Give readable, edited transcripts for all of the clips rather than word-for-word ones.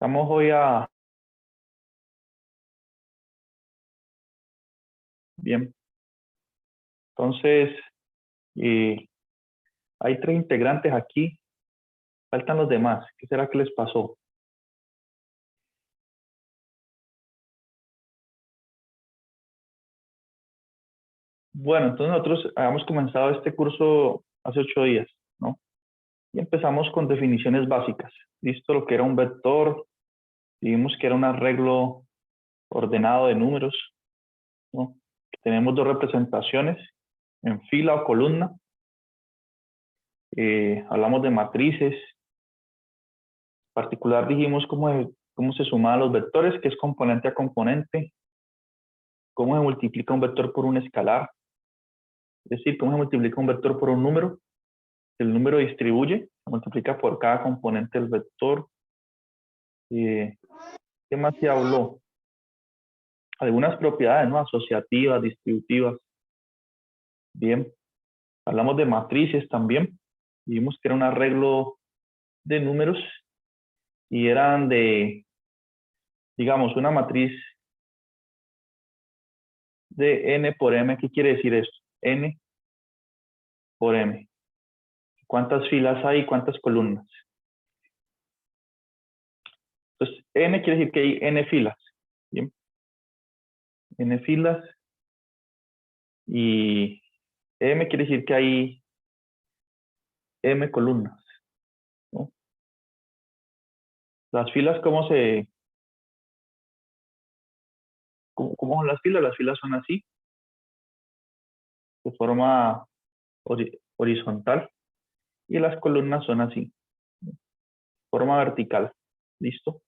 Vamos hoy a... Bien, entonces hay 3 integrantes aquí, faltan los demás. ¿Qué será que les pasó? Bueno, entonces nosotros habíamos comenzado este curso hace 8 días, ¿no? Y empezamos con definiciones básicas. Listo, lo que era un vector, vimos que era un arreglo ordenado de números, ¿no? Tenemos 2 representaciones en fila o columna. Hablamos de matrices. En particular dijimos cómo se sumaban los vectores, que es componente a componente, cómo se multiplica un vector por un escalar, es decir, cómo se multiplica un vector por un número. El número distribuye, se multiplica por cada componente del vector. ¿Qué más se habló? Algunas propiedades, ¿no? Asociativas, distributivas. Bien, hablamos de matrices también. Vimos que era un arreglo de números y eran de, digamos, una matriz de n por m. ¿Qué quiere decir esto? N por m. ¿Cuántas filas hay y cuántas columnas? Entonces, n quiere decir que hay n filas. Bien. N filas y m quiere decir que hay m columnas, ¿no? Las filas, ¿cómo son las filas? Las filas son así, de forma horizontal, y las columnas son así, de forma vertical. ¿Listo?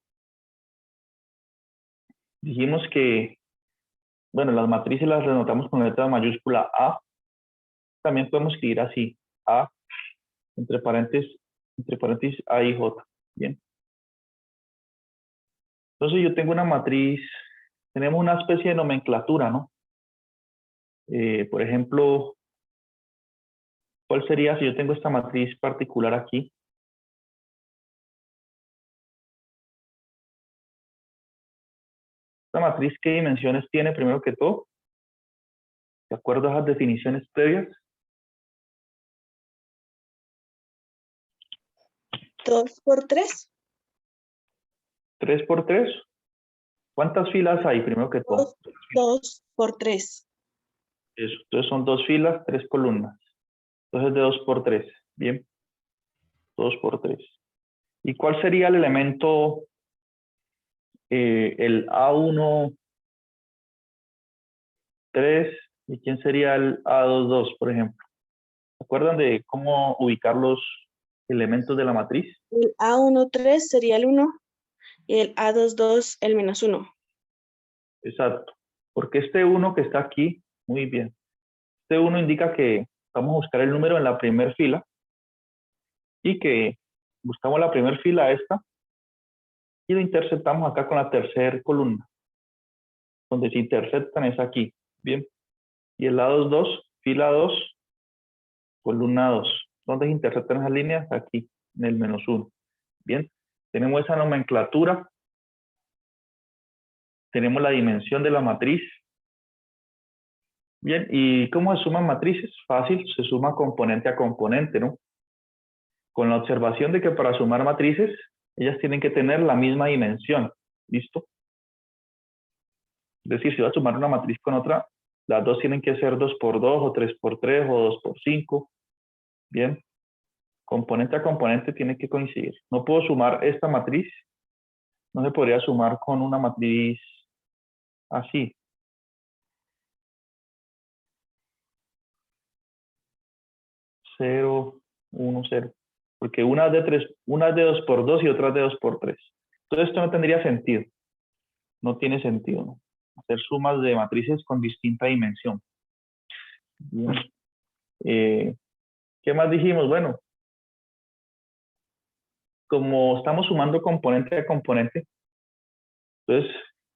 Dijimos que, bueno, las matrices las denotamos con letra mayúscula A. También podemos escribir así, A, entre paréntesis A y J. Bien. Entonces yo tengo una matriz, tenemos una especie de nomenclatura, ¿no? Por ejemplo, ¿cuál sería si yo tengo esta matriz particular aquí? Esta matriz, ¿qué dimensiones tiene primero que todo? ¿De acuerdo a esas definiciones previas? 2 por 3. 3 por 3. ¿Cuántas filas hay primero que todo? 2 por 3. Eso. Entonces son 2 filas, 3 columnas. Entonces de 2 por 3. Bien. 2 por 3. ¿Y cuál sería el elemento, el A1, 3? ¿Y quién sería el A2, 2, por ejemplo? ¿Se acuerdan de cómo ubicar los elementos de la matriz? El A13 sería el 1 y el A22 el -1. Exacto. Porque este 1 que está aquí, muy bien. Este 1 indica que vamos a buscar el número en la primera fila y que buscamos la primera fila esta y lo interceptamos acá con la tercera columna. Donde se interceptan es aquí. Bien. Y el lado 2, fila 2, columna 2. ¿Dónde se interceptan esas líneas? Aquí, en el -1. Bien. Tenemos esa nomenclatura. Tenemos la dimensión de la matriz. Bien. ¿Y cómo se suman matrices? Fácil. Se suma componente a componente, ¿no? Con la observación de que para sumar matrices, ellas tienen que tener la misma dimensión. ¿Listo? Es decir, si va a sumar una matriz con otra, las dos tienen que ser 2 por 2 o 3 por 3 o 2 por 5. Bien. Componente a componente tiene que coincidir. No puedo sumar esta matriz. No se podría sumar con una matriz así. Cero, 1, 0. Porque una es de 3, una es de 2 por 2 y otra es de 2 por 3. Entonces esto no tendría sentido. No tiene sentido, ¿no? Hacer sumas de matrices con distinta dimensión. Bien. ¿Qué más dijimos? Bueno, como estamos sumando componente a componente, entonces,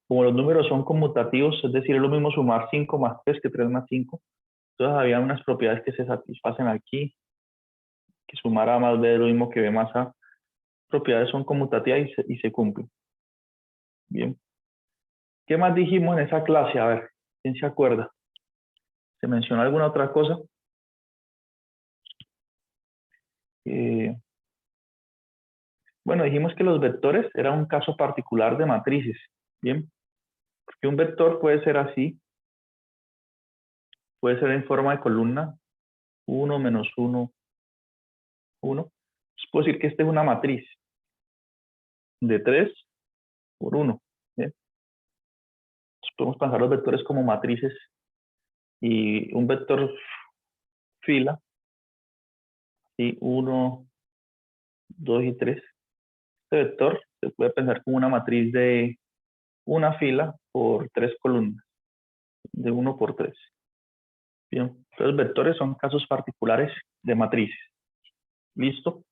como los números son conmutativos, es decir, es lo mismo sumar 5 más 3 que 3 más 5, entonces había unas propiedades que se satisfacen aquí, que sumar A más B es lo mismo que B más A. Propiedades son conmutativas y se cumplen. Bien. ¿Qué más dijimos en esa clase? A ver, ¿quién se acuerda? ¿Se mencionó alguna otra cosa? Bueno, dijimos que los vectores eran un caso particular de matrices. Bien. Porque un vector puede ser así. Puede ser en forma de columna. 1, menos 1, 1. Pues puedo decir que esta es una matriz de 3 por 1. ¿Bien? Entonces podemos pensar los vectores como matrices y un vector fila, y 1, 2 y 3. Este vector se puede pensar como una matriz de una fila por 3 columnas, de 1 por 3. Bien, los vectores son casos particulares de matrices. ¿Listo?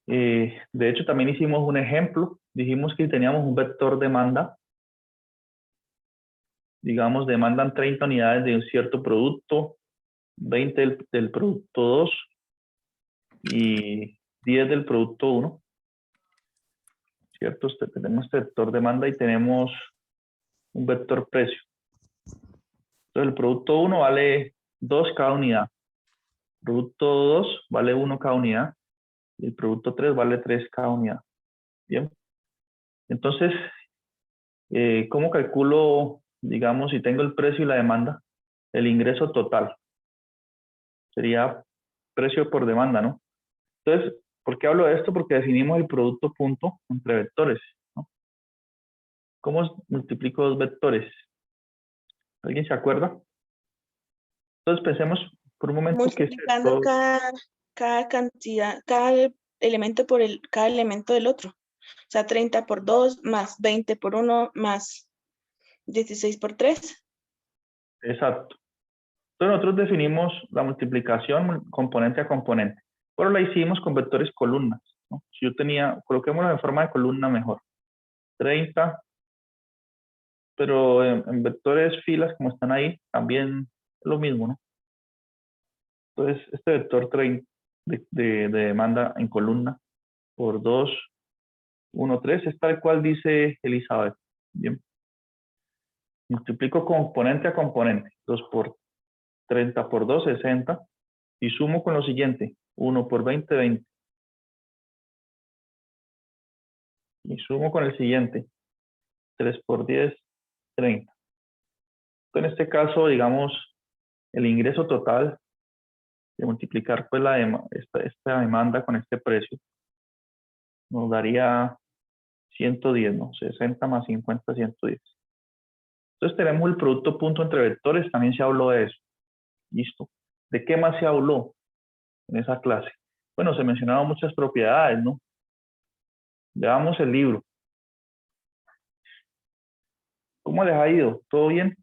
De hecho, también hicimos un ejemplo. Dijimos que teníamos un vector demanda. Digamos, demandan 30 unidades de un cierto producto, 20 del producto 2 y 10 del producto 1. ¿Cierto? Tenemos este vector demanda y tenemos un vector precio. Entonces, el producto 1 vale 2 cada unidad. El producto 2 vale 1 cada unidad. Y el producto 3 vale 3 cada unidad. Bien. Entonces, ¿cómo calculo, digamos, si tengo el precio y la demanda? El ingreso total. Sería precio por demanda, ¿no? Entonces, ¿por qué hablo de esto? Porque definimos el producto punto entre vectores, ¿no? ¿Cómo multiplico dos vectores? ¿Alguien se acuerda? Entonces pensemos por un momento que este Multiplicando vector, cada cantidad, cada elemento por cada elemento del otro. O sea, 30 por 2 más 20 por 1 más 16 por 3. exacto. Entonces nosotros definimos la multiplicación componente a componente, pero la hicimos con vectores columnas, ¿no? Si yo tenía, coloquémoslo en forma de columna mejor, 30, pero en vectores filas como están ahí, también es lo mismo, ¿no? Entonces este vector 30 de demanda en columna por 2, 1, 3 es tal cual dice Elizabeth. Bien. Multiplico componente a componente. 2 por 30 por 2, 60. Y sumo con lo siguiente. 1 por 20, 20. Y sumo con el siguiente. 3 por 10, 30. En este caso, digamos, el ingreso total de multiplicar pues esta demanda con este precio nos daría 110, ¿no? 60 más 50, 110. Entonces tenemos el producto punto entre vectores, también se habló de eso. Listo. ¿De qué más se habló en esa clase? Bueno, se mencionaban muchas propiedades, ¿no? Veamos el libro. ¿Cómo les ha ido? ¿Todo bien?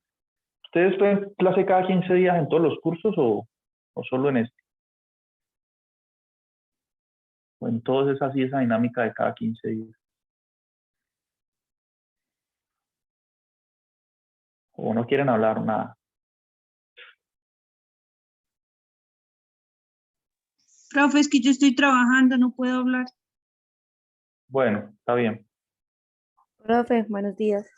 ¿Ustedes ven clase cada 15 días en todos los cursos o solo en este? ¿O en todos es así esa dinámica de cada 15 días? ¿O no quieren hablar nada? Profe, es que yo estoy trabajando, no puedo hablar. Bueno, está bien. Profe, buenos días.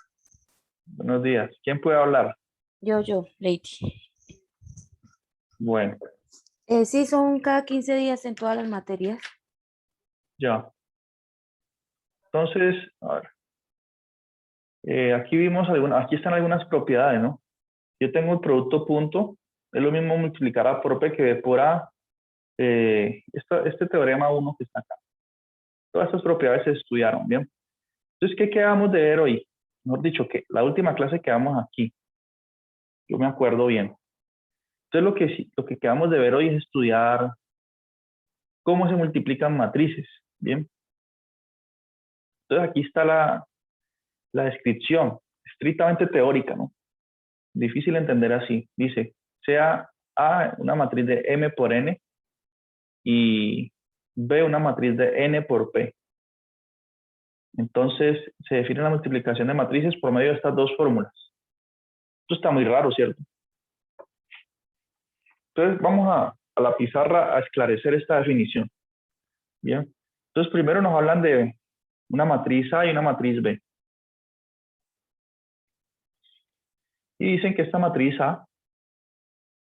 Buenos días. ¿Quién puede hablar? Yo, Lady. Bueno, Sí, son cada 15 días en todas las materias. ya. Entonces, a ver. Aquí vimos aquí están algunas propiedades, ¿no? Yo tengo el producto punto, es lo mismo multiplicar a por P que B por A. Este teorema 1 que está acá. Todas estas propiedades se estudiaron, ¿bien? Entonces, ¿qué quedamos de ver hoy? Mejor dicho, que la última clase quedamos aquí. Yo me acuerdo bien. Entonces, lo que quedamos de ver hoy es estudiar cómo se multiplican matrices, ¿bien? Entonces, aquí está la descripción, estrictamente teórica, ¿no? Difícil entender así. Dice, sea A una matriz de M por N y B una matriz de N por P. Entonces, se define la multiplicación de matrices por medio de estas dos fórmulas. Esto está muy raro, ¿cierto? Entonces, vamos a la pizarra a esclarecer esta definición. Bien. Entonces, primero nos hablan de una matriz A y una matriz B. Y dicen que esta matriz A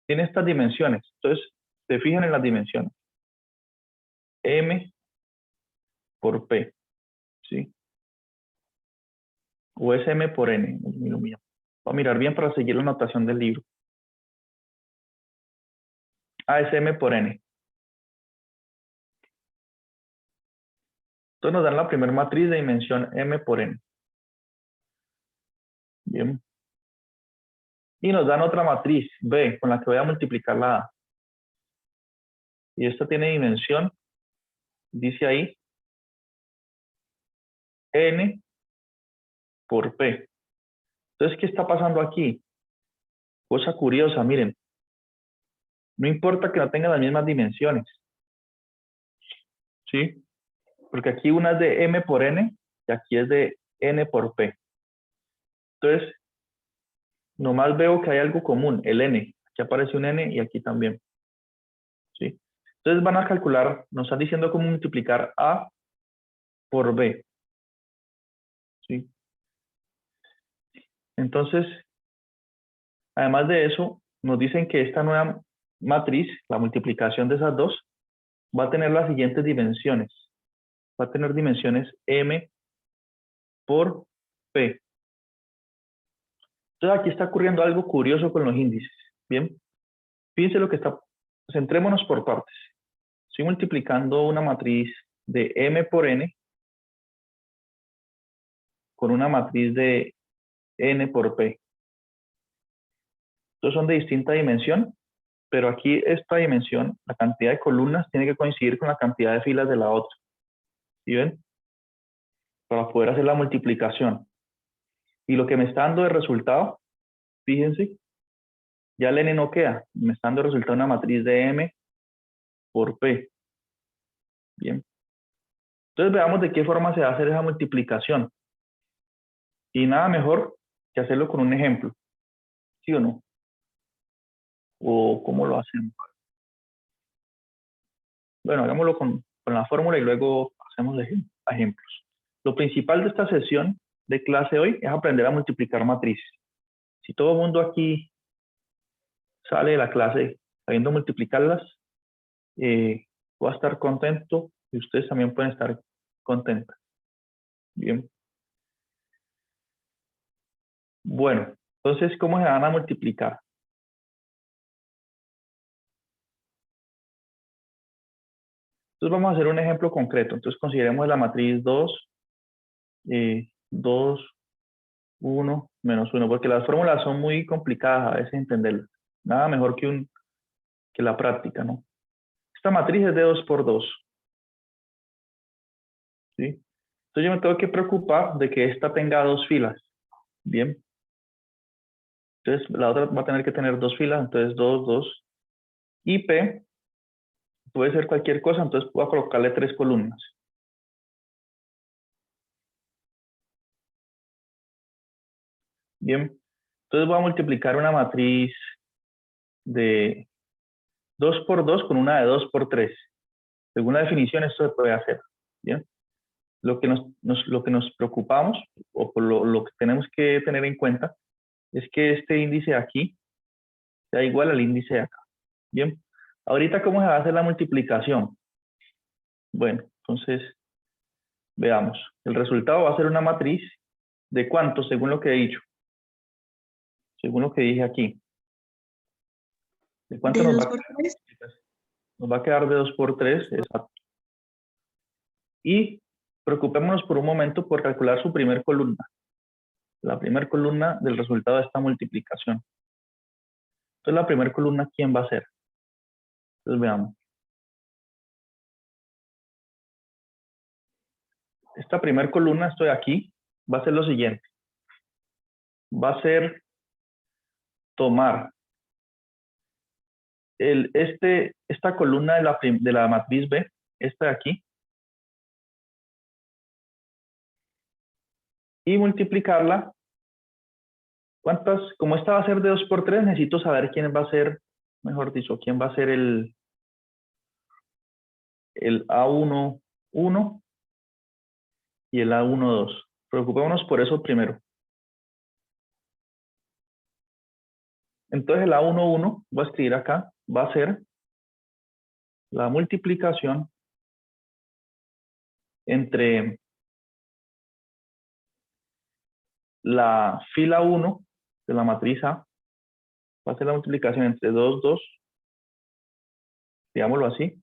tiene estas dimensiones. Entonces, se fijan en las dimensiones. M por P, ¿sí? O es M por N. Voy a mirar bien para seguir la notación del libro. A es M por N. Entonces nos dan la primera matriz de dimensión M por N. Bien. Y nos dan otra matriz, B, con la que voy a multiplicar la A. Y esta tiene dimensión, dice ahí, N por P. Entonces, ¿qué está pasando aquí? Cosa curiosa, miren. No importa que no tengan las mismas dimensiones. ¿Sí? Porque aquí una es de M por N y aquí es de N por P. Entonces, nomás veo que hay algo común, el N. Aquí aparece un N y aquí también. ¿Sí? Entonces van a calcular, nos están diciendo cómo multiplicar A por B. ¿Sí? Entonces, además de eso, nos dicen que esta nueva matriz, la multiplicación de esas dos, va a tener las siguientes dimensiones. Va a tener dimensiones M por P. Entonces aquí está ocurriendo algo curioso con los índices. Bien, fíjense lo que está, centrémonos por partes. Estoy multiplicando una matriz de M por N con una matriz de N por P. Entonces son de distinta dimensión, pero aquí esta dimensión, la cantidad de columnas, tiene que coincidir con la cantidad de filas de la otra. ¿Sí ven? Para poder hacer la multiplicación. Y lo que me está dando de resultado, fíjense, ya el N no queda. Me está dando de resultado una matriz de M por P. Bien. Entonces veamos de qué forma se va a hacer esa multiplicación. Y nada mejor que hacerlo con un ejemplo. ¿Sí o no? ¿O cómo lo hacemos? Bueno, hagámoslo con la fórmula y luego hacemos ejemplos. Lo principal de esta sesión de clase hoy es aprender a multiplicar matrices. Si todo el mundo aquí sale de la clase sabiendo multiplicarlas, voy a estar contento y ustedes también pueden estar contentos. Bien. Bueno, entonces, ¿cómo se van a multiplicar? Entonces vamos a hacer un ejemplo concreto. Entonces consideremos la matriz 2, 2, 1, menos 1, porque las fórmulas son muy complicadas a veces entenderlas. Nada mejor que la práctica, ¿no? Esta matriz es de 2 por 2. ¿Sí? Entonces yo me tengo que preocupar de que esta tenga dos filas. Bien. Entonces la otra va a tener que tener dos filas, entonces 2, 2. Y P puede ser cualquier cosa, entonces puedo colocarle 3 columnas. Bien. Entonces voy a multiplicar una matriz de 2 por 2 con una de 2 por 3. Según la definición, esto se puede hacer. Bien. Lo que nos preocupamos, o por lo que tenemos que tener en cuenta, es que este índice de aquí sea igual al índice de acá. Bien. Ahorita, ¿cómo se va a hacer la multiplicación? Bueno, entonces, veamos. El resultado va a ser una matriz de ¿cuánto? Según lo que he dicho. Según lo que dije aquí. ¿De cuánto ¿De nos 2 va a por quedar? 3? Nos va a quedar de 2 por 3, exacto. Y preocupémonos por un momento por calcular su primer columna. La primera columna del resultado de esta multiplicación. Entonces, la primera columna, ¿quién va a ser? Entonces, veamos. Esta primera columna, estoy aquí, va a ser lo siguiente. Va a ser tomar esta columna de la matriz B, esta de aquí, y multiplicarla. ¿Cuántas? Como esta va a ser de 2 por 3, necesito saber quién va a ser, mejor dicho, quién va a ser el A1, 1 y el A1, 2. Preocupémonos por eso primero. Entonces el A11, voy a escribir acá, va a ser la multiplicación entre la fila 1 de la matriz A, va a ser la multiplicación entre 2, 2, digámoslo así,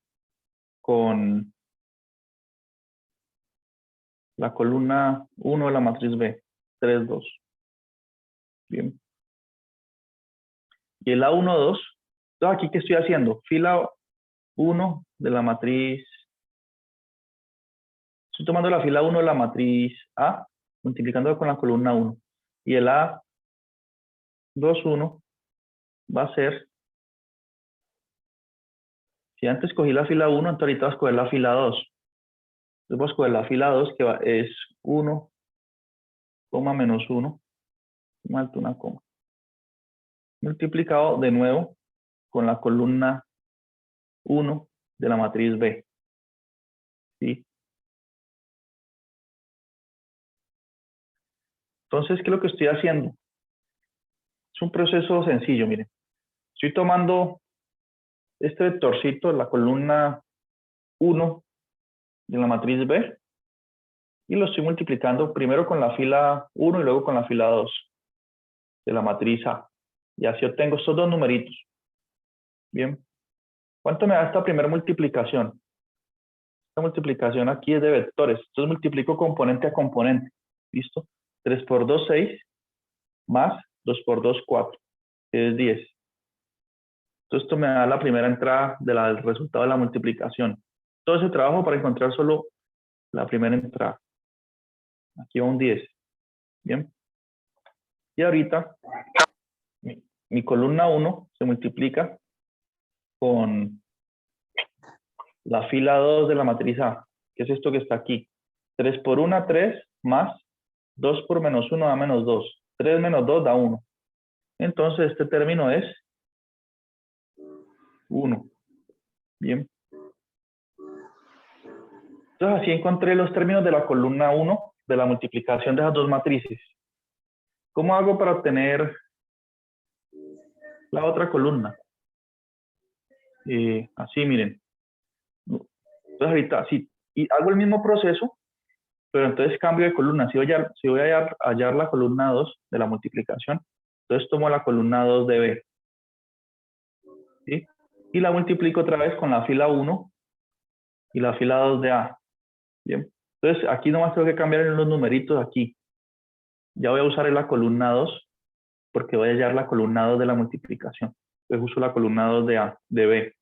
con la columna 1 de la matriz B, 3, 2. Bien. Y el A12, entonces aquí, ¿qué estoy haciendo? Fila 1 de la matriz, estoy tomando la fila 1 de la matriz A, multiplicando con la columna 1. Y el A21 va a ser, si antes cogí la fila 1, entonces ahorita voy a escoger la fila 2. Entonces voy a escoger la fila 2, que es 1, menos 1, alto una coma. Multiplicado de nuevo con la columna 1 de la matriz B. ¿Sí? Entonces, ¿qué es lo que estoy haciendo? Es un proceso sencillo, miren. Estoy tomando este vectorcito, la columna 1 de la matriz B, y lo estoy multiplicando primero con la fila 1 y luego con la fila 2 de la matriz A. Y así obtengo estos dos numeritos. Bien. ¿Cuánto me da esta primera multiplicación? Esta multiplicación aquí es de vectores. Entonces multiplico componente a componente. ¿Listo? 3 por 2, 6, más 2 por 2, 4, que es 10. Entonces esto me da la primera entrada del resultado de la multiplicación. Todo ese trabajo para encontrar solo la primera entrada. Aquí va un 10. Bien. Y ahorita mi columna 1 se multiplica con la fila 2 de la matriz A, que es esto que está aquí. 3 por 1, 3, más 2 por menos 1 da menos 2. 3 menos 2 da 1. Entonces este término es 1. Bien. Entonces así encontré los términos de la columna 1 de la multiplicación de esas dos matrices. ¿Cómo hago para obtener la otra columna? Así, miren. Entonces ahorita, sí, y hago el mismo proceso, pero entonces cambio de columna. Si voy a hallar la columna 2 de la multiplicación, entonces tomo la columna 2 de B. ¿Sí? Y la multiplico otra vez con la fila 1 y la fila 2 de A. Bien. Entonces aquí nomás tengo que cambiar en los numeritos aquí. Ya voy a usar la columna 2 porque voy a hallar la columna 2 de la multiplicación. Entonces uso la columna 2 de A, de B.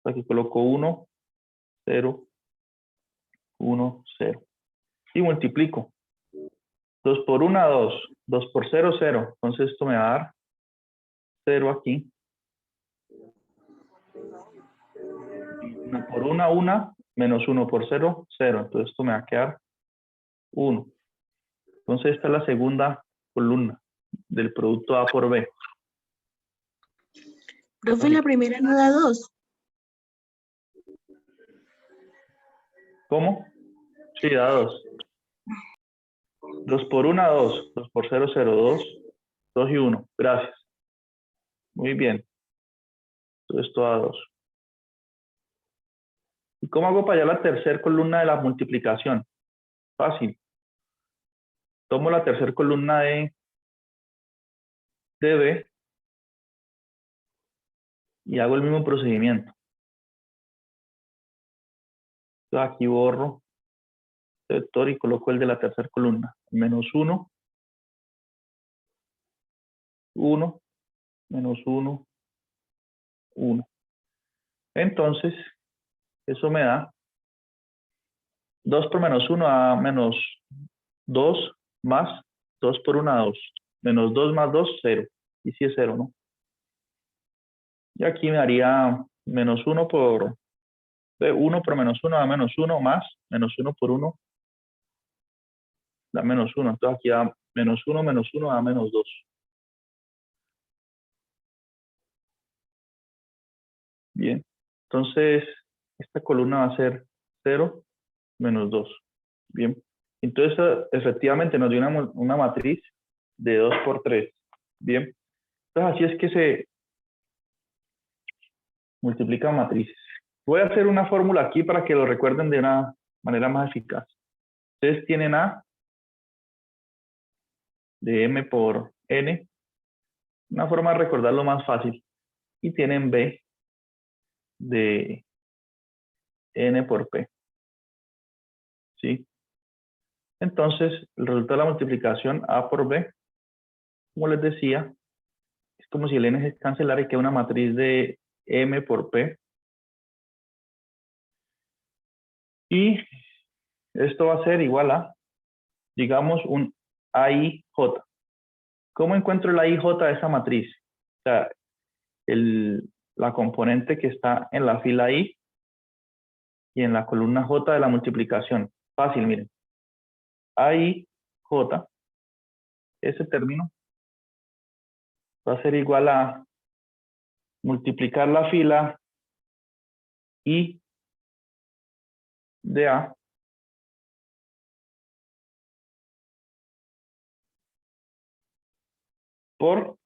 Aquí coloco 1, 0, 1, 0. Y multiplico. 2 por 1, 2. 2 por 0, 0. Entonces esto me va a dar 0 aquí. 1 por 1, 1. Menos 1 por 0, 0. Entonces esto me va a quedar 1. Entonces esta es la segunda columna del producto A por B. Profe, la primera no da 2. ¿Cómo? Sí, da 2. 2 por 1, 2. 2 por 0, 0. 2. 2 y 1. Gracias. Muy bien. Entonces esto da 2. ¿Y cómo hago para hallar la tercera columna de la multiplicación? Fácil. Tomo la tercera columna de B y hago el mismo procedimiento. Entonces aquí borro este vector y coloco el de la tercera columna. Menos 1, 1, menos 1, 1. Entonces, eso me da 2 por menos 1 da menos 2 más 2 por 1 da 2. Menos 2 más 2, 0. Y si es 0, ¿no? Y aquí me daría menos 1 por 1 por menos 1 da menos 1 más menos 1 por 1 da menos 1. Entonces aquí da menos 1 da menos 2. Bien. Entonces, esta columna va a ser 0 menos 2. Bien. Entonces, efectivamente nos dio una matriz de 2 por 3. Bien. Entonces, así es que multiplican matrices. Voy a hacer una fórmula aquí para que lo recuerden de una manera más eficaz. Ustedes tienen A de M por N, una forma de recordarlo más fácil, y tienen B de N por P. ¿Sí? Entonces, el resultado de la multiplicación A por B, como les decía, es como si el N se cancelara y queda una matriz de M por P. Y esto va a ser igual a, digamos, un AIJ. ¿Cómo encuentro el AIJ de esa matriz? O sea, la componente que está en la fila I y en la columna J de la multiplicación. Fácil, miren. AIJ, ese término, va a ser igual a multiplicar la fila I de A por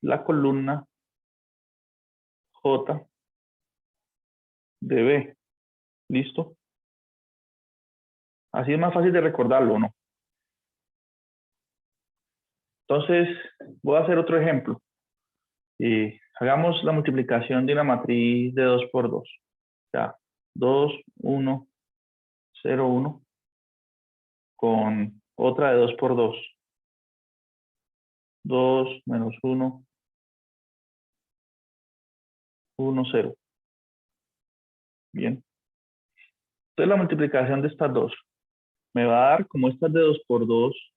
la columna J de B. ¿Listo? Así es más fácil de recordarlo, ¿no? Entonces, voy a hacer otro ejemplo. Hagamos la multiplicación de una matriz de 2 por 2. O sea, 2, 1, 0, 1 con otra de 2 por 2. 2 menos 1, 1, 0. Bien. Entonces la multiplicación de estas dos me va a dar, como estas de 2 por 2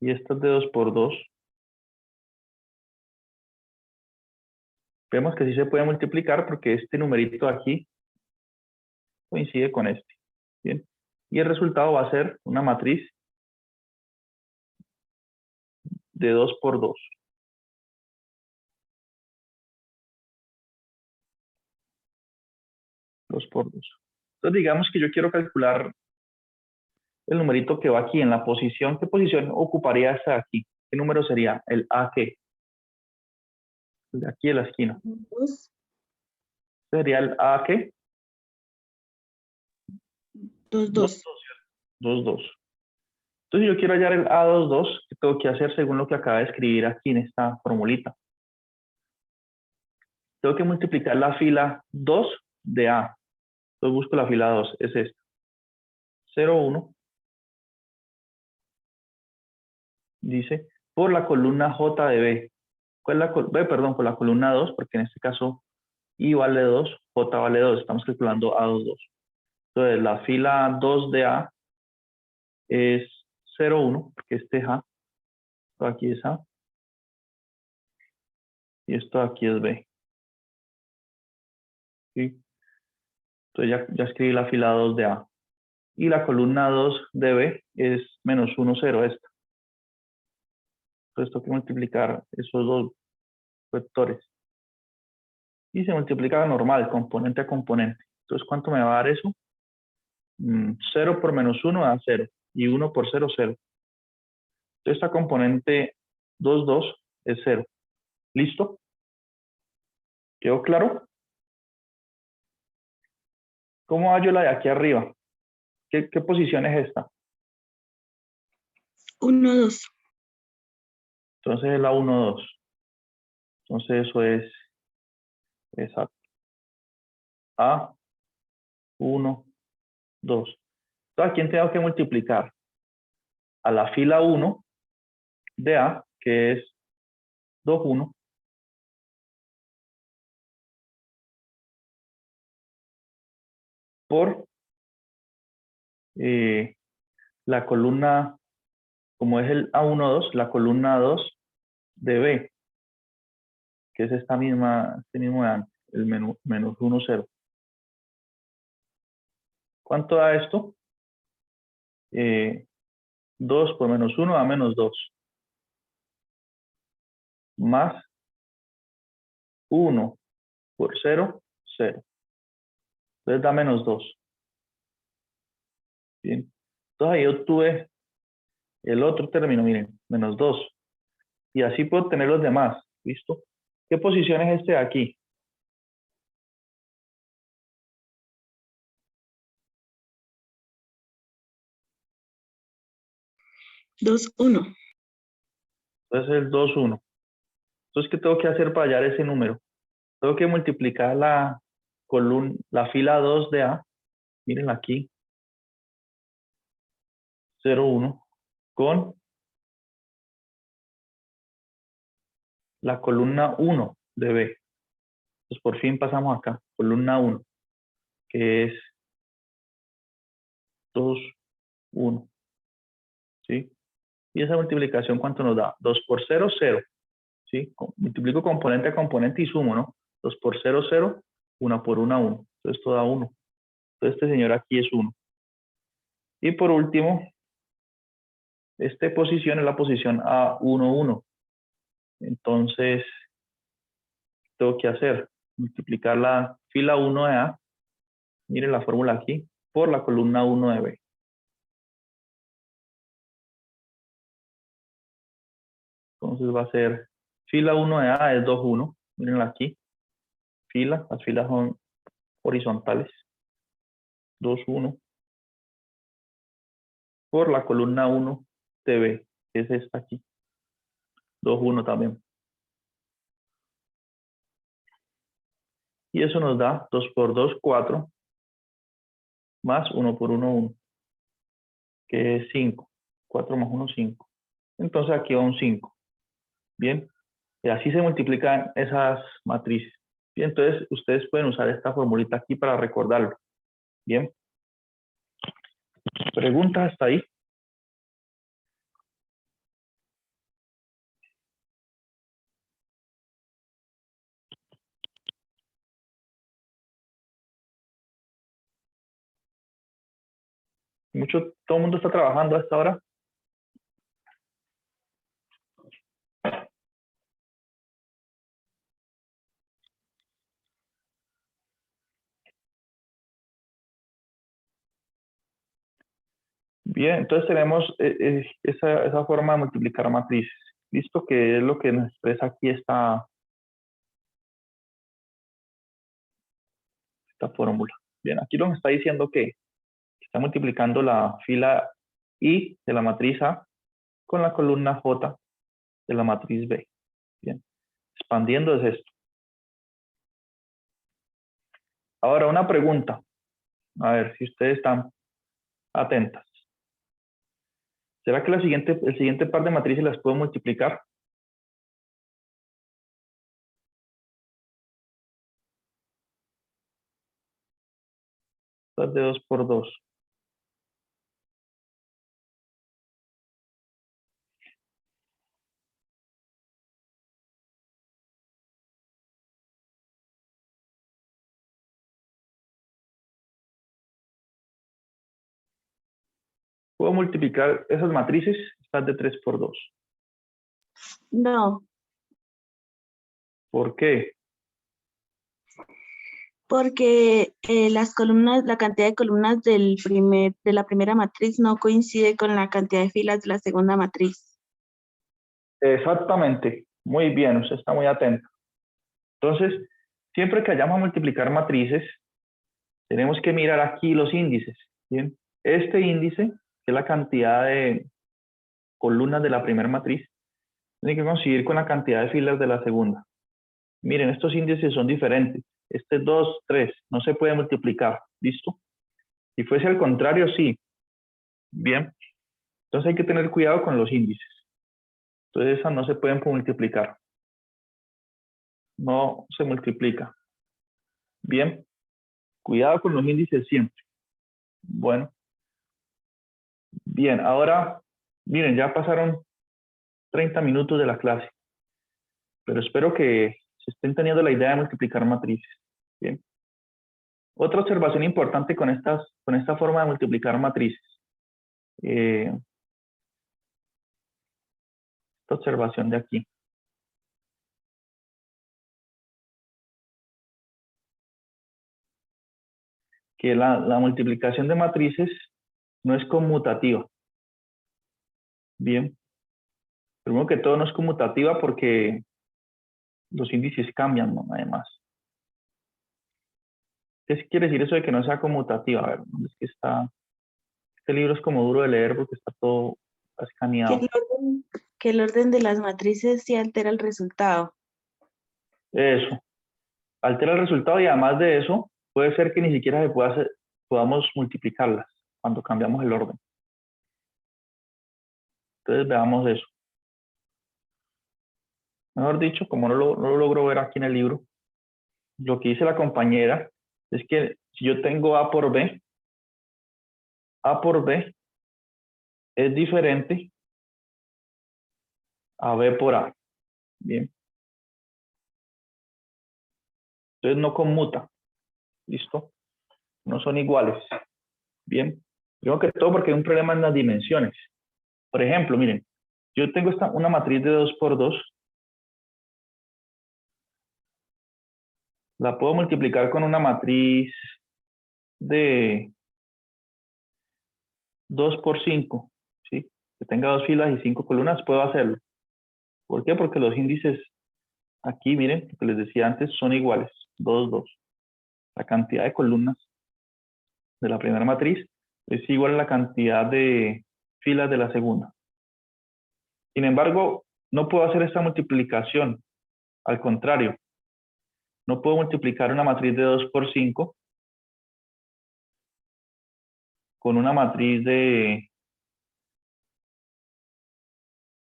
y estas de 2 por 2, vemos que sí se puede multiplicar porque este numerito aquí coincide con este. Bien. Y el resultado va a ser una matriz de 2 por 2. Entonces digamos que yo quiero calcular el numerito que va aquí en la posición. ¿Qué posición ocuparía esta de aquí? ¿Qué número sería? El A qué. El de aquí en la esquina. 2, Sería el A qué. 2, 2. 2, 2. Entonces yo quiero hallar el A22, ¿qué tengo que hacer según lo que acaba de escribir aquí en esta formulita? Tengo que multiplicar la fila 2 de A. Entonces busco la fila 2, es esta. 0, 1. Dice, por la columna J de B. ¿Cuál es la B? Perdón, por la columna 2, porque en este caso I vale 2, J vale 2. Estamos calculando A22. Entonces la fila 2 de A es 0, 1, porque este es A. Esto aquí es A. Y esto aquí es B. ¿Sí? Entonces ya escribí la fila 2 de A. Y la columna 2 de B es menos 1, 0 esta. Entonces tengo que multiplicar esos dos vectores. Y se multiplica normal, componente a componente. Entonces, ¿cuánto me va a dar eso? 0 por menos 1 da 0. Y 1 por 0, 0. Entonces, esta componente 2, 2 es 0. ¿Listo? ¿Quedó claro? ¿Cómo hallo la de aquí arriba? ¿Qué posición es esta? 1, 2. Entonces es la 1, 2. Entonces eso es exacto. A, 1, 2. Entonces, ¿a quién tengo que multiplicar? A la fila 1 de A, que es 2, 1. Por la columna, como es el A1, 2, la columna 2 de B, que es esta misma, este mismo de antes, el menos 1, 0. ¿Cuánto da esto? 2 por menos 1 da menos 2. Más 1 por 0, 0. Entonces da menos 2. Bien. Entonces ahí obtuve el otro término, miren, menos 2. Y así puedo tener los demás. ¿Listo? ¿Qué posición es este de aquí? 2, 1. Entonces el 2, 1. Entonces, ¿qué tengo que hacer para hallar ese número? Tengo que multiplicar la columna, la fila 2 de A. Miren aquí. 0, 1. Con la columna 1 de B. Pues por fin pasamos acá. Columna 1. Que es 2, 1. ¿Sí? Y esa multiplicación, ¿cuánto nos da? 2 por 0, 0. ¿Sí? Multiplico componente a componente y sumo, ¿no? 2 por 0, 0. 1 por 1, 1. Entonces esto da 1. Entonces este señor aquí es 1. Y por último, esta posición es la posición A1, 1. Entonces, tengo que hacer? Multiplicar la fila 1 de A, miren la fórmula aquí, por la columna 1 de B. Entonces va a ser, fila 1 de A es 2, 1. Mirenla aquí. Fila, las filas son horizontales. 2, 1. Por la columna 1 de B, que es esta aquí. 2, 1 también. Y eso nos da 2 por 2, 4. Más 1 por 1, 1. Que es 5. 4 más 1, 5. Entonces aquí va un 5. Bien. Y así se multiplican esas matrices. Bien, entonces ustedes pueden usar esta formulita aquí para recordarlo. Bien. ¿Preguntas hasta ahí? Todo el mundo está trabajando a esta hora. Bien, entonces tenemos esa forma de multiplicar matrices. ¿Listo? Que es lo que nos expresa aquí esta fórmula. Bien, aquí nos está diciendo que está multiplicando la fila I de la matriz A con la columna J de la matriz B. Bien, expandiendo es esto. Ahora una pregunta. A ver si ustedes están atentas. ¿Será que el siguiente par de matrices las puedo multiplicar? Estas de 2 por 2. ¿Puedo multiplicar esas matrices? Estas de 3 por 2. No, ¿Por qué? porque las columnas, la cantidad de columnas de la primera matriz no coincide con la cantidad de filas de la segunda matriz. Exactamente. Muy bien, usted está muy atento. Entonces, siempre que vayamos a multiplicar matrices, tenemos que mirar aquí los índices. ¿Bien? Este índice, que es la cantidad de columnas de la primera matriz, tiene que coincidir con la cantidad de filas de la segunda. Miren, estos índices son diferentes. Este 2, 3, no se puede multiplicar. ¿Listo? Si fuese al contrario, sí. Bien. Entonces hay que tener cuidado con los índices. Entonces esas no se pueden multiplicar. No se multiplica. Bien. Cuidado con los índices siempre. Bueno. Bien, ahora, miren, ya pasaron 30 minutos de la clase. Pero espero que se estén teniendo la idea de multiplicar matrices. Bien. Otra observación importante con esta forma de multiplicar matrices. Esta observación de aquí. Que la multiplicación de matrices no es conmutativa. Bien. Primero que todo no es conmutativa porque los índices cambian, ¿no? Además. ¿Qué quiere decir eso de que no sea conmutativa? A ver, ¿dónde es que está? Este libro es como duro de leer porque está todo Que escaneado. que el orden de las matrices sí altera el resultado. Eso. Altera el resultado y además de eso, puede ser que ni siquiera podamos multiplicarlas cuando cambiamos el orden. Entonces veamos eso. Mejor dicho, como no lo logro ver aquí en el libro, lo que dice la compañera es que si yo tengo A por B es diferente a B por A. Bien. Entonces no conmuta. ¿Listo? No son iguales. Bien. Primero que todo porque hay un problema en las dimensiones. Por ejemplo, miren, yo tengo una matriz de 2 por 2. La puedo multiplicar con una matriz de 2 por 5. ¿Sí? Que tenga 2 filas y 5 columnas, puedo hacerlo. ¿Por qué? Porque los índices aquí, miren, lo que les decía antes, son iguales. 2, 2. La cantidad de columnas de la primera matriz es igual a la cantidad de filas de la segunda. Sin embargo, no puedo hacer esta multiplicación. Al contrario, no puedo multiplicar una matriz de 2 por 5 con una matriz de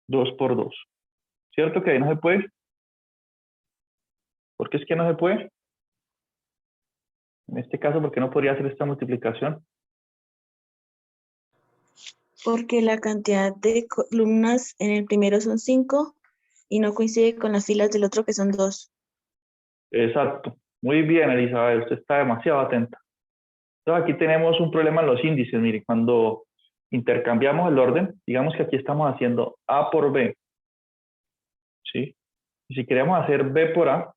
2 por 2. ¿Cierto que ahí no se puede? ¿Por qué es que no se puede? En este caso, ¿por qué no podría hacer esta multiplicación? Porque la cantidad de columnas en el primero son 5 y no coincide con las filas del otro que son 2. Exacto. Muy bien, Elizabeth, usted está demasiado atenta. Entonces aquí tenemos un problema en los índices. Mire, cuando intercambiamos el orden, digamos que aquí estamos haciendo A por B. ¿Sí? Y si queremos hacer B por A,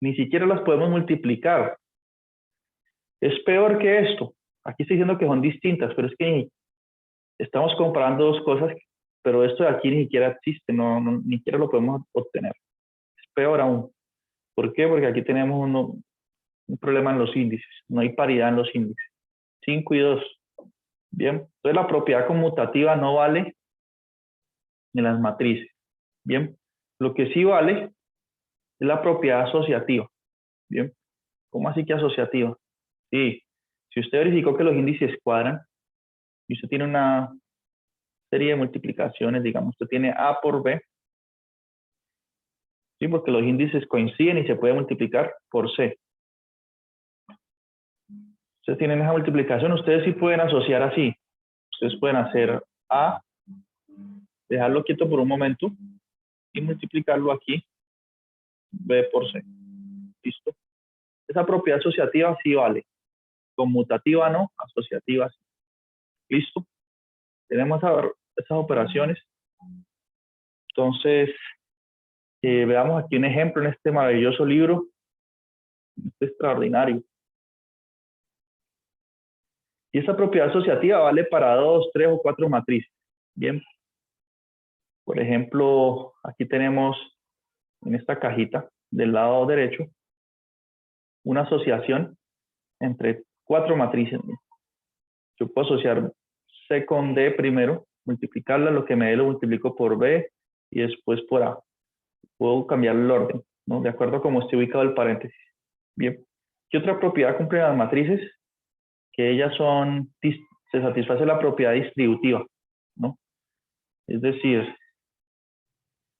ni siquiera las podemos multiplicar. Es peor que esto. Aquí estoy diciendo que son distintas, pero es que estamos comparando dos cosas, pero esto de aquí ni siquiera existe, ni siquiera lo podemos obtener. Es peor aún. ¿Por qué? Porque aquí tenemos un problema en los índices. No hay paridad en los índices. 5 y 2. Bien. Entonces la propiedad conmutativa no vale en las matrices. Bien. Lo que sí vale es la propiedad asociativa. Bien. ¿Cómo así que asociativa? Sí. Si usted verificó que los índices cuadran y usted tiene una serie de multiplicaciones, digamos, usted tiene A por B, ¿sí? Porque los índices coinciden y se puede multiplicar por C. Ustedes tienen esa multiplicación, ustedes sí pueden asociar así. Ustedes pueden hacer A, dejarlo quieto por un momento y multiplicarlo aquí, B por C. ¿Listo? Esa propiedad asociativa sí vale. Conmutativa no, asociativa sí. ¿Listo? Tenemos esas operaciones. Entonces, veamos aquí un ejemplo en este maravilloso libro. Este extraordinario. Y esa propiedad asociativa vale para 2, 3 o 4 matrices. Bien. Por ejemplo, aquí tenemos en esta cajita del lado derecho una asociación entre 4 matrices. Yo puedo asociar C con D primero, multiplicarla, lo que me dé lo multiplico por B y después por A. Puedo cambiar el orden, ¿no? De acuerdo a cómo esté ubicado el paréntesis. Bien. ¿Qué otra propiedad cumplen las matrices? Que ellas se satisface la propiedad distributiva, ¿no? Es decir,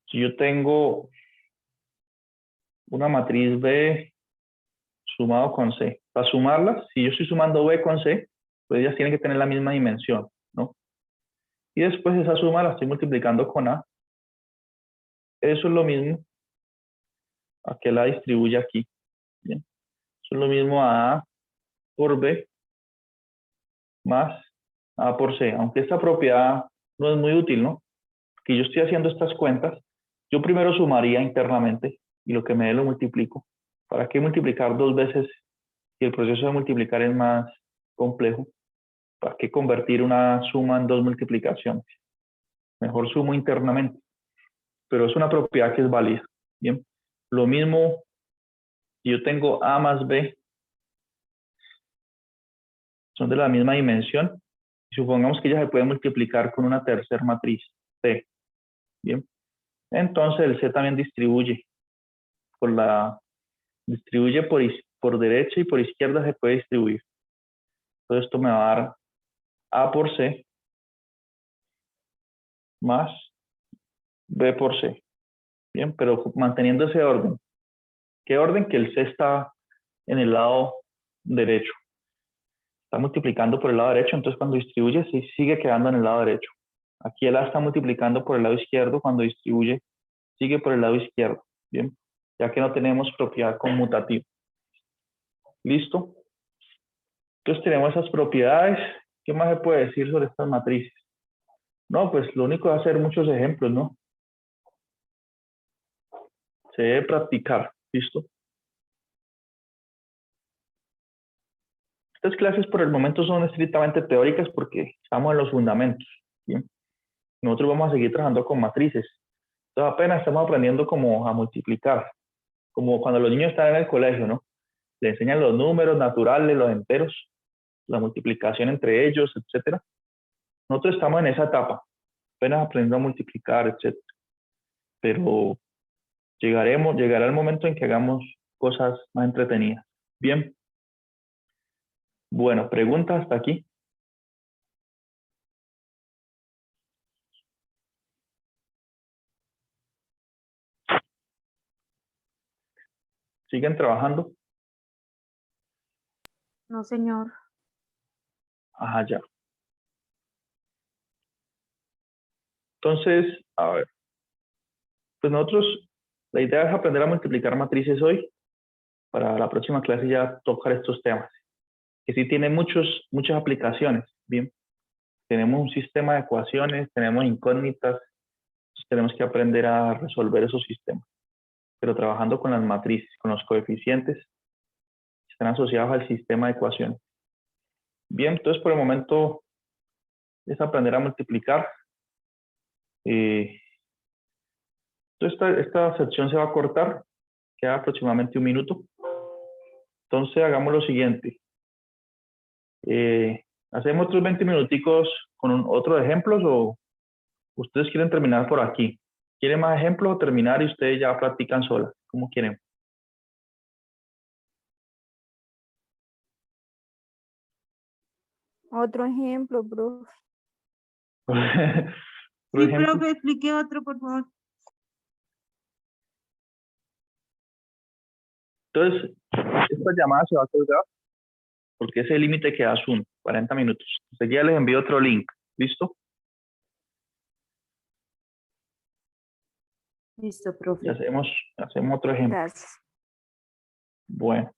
si yo tengo una matriz B sumado con C, para sumarlas, si yo estoy sumando B con C, pues ellas tienen que tener la misma dimensión, ¿no? Y después esa suma la estoy multiplicando con A. Eso es lo mismo a que la distribuye aquí. Bien. Eso es lo mismo a A por B más A por C. Aunque esta propiedad no es muy útil, ¿no? Porque yo estoy haciendo estas cuentas, yo primero sumaría internamente y lo que me dé lo multiplico. ¿Para qué multiplicar 2 veces si el proceso de multiplicar es más complejo? ¿Para qué convertir una suma en dos multiplicaciones? Mejor sumo internamente. Pero es una propiedad que es válida. Bien. Lo mismo, si yo tengo A más B, son de la misma dimensión. Supongamos que ella se puede multiplicar con una tercera matriz, C. Bien. Entonces el C también distribuye por derecha y por izquierda se puede distribuir. Entonces esto me va a dar A por C más B por C. Bien, pero manteniendo ese orden. ¿Qué orden? Que el C está en el lado derecho. Está multiplicando por el lado derecho, entonces cuando distribuye sí sigue quedando en el lado derecho. Aquí el A está multiplicando por el lado izquierdo, cuando distribuye sigue por el lado izquierdo. Bien, ya que no tenemos propiedad conmutativa. ¿Listo? Entonces tenemos esas propiedades. ¿Qué más se puede decir sobre estas matrices? No, pues lo único es hacer muchos ejemplos, ¿no? Se debe practicar. ¿Listo? Estas clases por el momento son estrictamente teóricas porque estamos en los fundamentos. ¿Bien? Nosotros vamos a seguir trabajando con matrices. Entonces apenas estamos aprendiendo como a multiplicar. Como cuando los niños están en el colegio, ¿no? Le enseñan los números naturales, los enteros, la multiplicación entre ellos, etcétera. Nosotros estamos en esa etapa, apenas aprendiendo a multiplicar, etcétera. Pero llegará el momento en que hagamos cosas más entretenidas. Bien. Bueno, preguntas hasta aquí. ¿Siguen trabajando? No, señor. Ajá, ya. Entonces, a ver. Pues nosotros, la idea es aprender a multiplicar matrices hoy. Para la próxima clase ya tocar estos temas. Que sí tienen muchas aplicaciones. Bien. Tenemos un sistema de ecuaciones, tenemos incógnitas. Tenemos que aprender a resolver esos sistemas. Pero trabajando con las matrices, con los coeficientes que están asociados al sistema de ecuaciones. Bien, entonces por el momento es aprender a multiplicar. Entonces esta sección se va a cortar, queda aproximadamente 1 minuto. Entonces hagamos lo siguiente. ¿Hacemos otros 20 minuticos con otros ejemplos o ustedes quieren terminar por aquí? ¿Quieren más ejemplos o terminar y ustedes ya practican solas? ¿Cómo quieren? Otro ejemplo, bro. Por Sí, ejemplo, profe, explique otro, por favor. entonces esta llamada se va a colgar porque ese límite queda Zoom, 40 minutos. Entonces ya les envío otro link. ¿Listo? Listo, profe. Y hacemos otro ejemplo. Gracias. Bueno.